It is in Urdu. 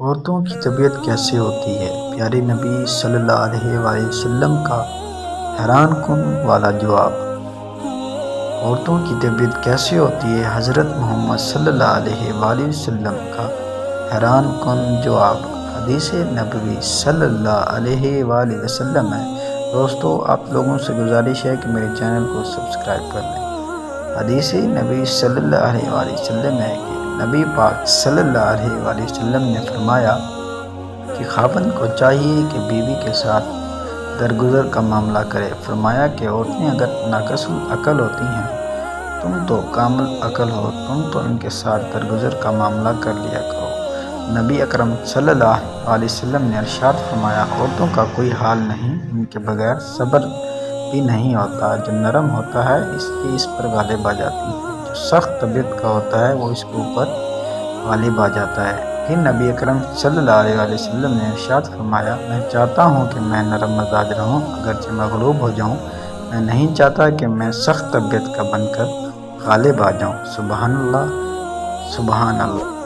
عورتوں کی طبیعت کیسے ہوتی ہے؟ پیارے نبی صلی اللہ علیہ وآلہ وسلم کا حیران کن والا جواب۔ عورتوں کی طبیعت کیسے ہوتی ہے؟ حضرت محمد صلی اللہ علیہ وآلہ وسلم کا حیران کن جواب۔ حدیث نبوی صلی اللہ علیہ وآلہ وسلم ہے۔ دوستو، آپ لوگوں سے گزارش ہے کہ میرے چینل کو سبسکرائب کر لیں۔ حدیث نبی صلی اللہ علیہ وآلہ وسلم ہے کہ نبی پاک صلی اللہ علیہ وآلہ وسلم نے فرمایا کہ خاوند کو چاہیے کہ بیوی کے ساتھ درگزر کا معاملہ کرے۔ فرمایا کہ عورتیں اگر ناقص العقل ہوتی ہیں، تم تو کامل عقل ہو، تم تو ان کے ساتھ درگزر کا معاملہ کر لیا کرو۔ نبی اکرم صلی اللہ علیہ وسلم نے ارشاد فرمایا، عورتوں کا کوئی حال نہیں، ان کے بغیر صبر بھی نہیں ہوتا۔ جو نرم ہوتا ہے اس پر غالب آ جاتی ہے، جو سخت طبیعت کا ہوتا ہے وہ اس کے اوپر غالب آ جاتا ہے۔ پھر نبی اکرم صلی اللہ علیہ وآلہ وسلم نے ارشاد فرمایا، میں چاہتا ہوں کہ میں نرم مزاج رہوں اگرچہ مغلوب ہو جاؤں، میں نہیں چاہتا کہ میں سخت طبیعت کا بن کر غالب آ جاؤں۔ سبحان اللہ، سبحان اللہ۔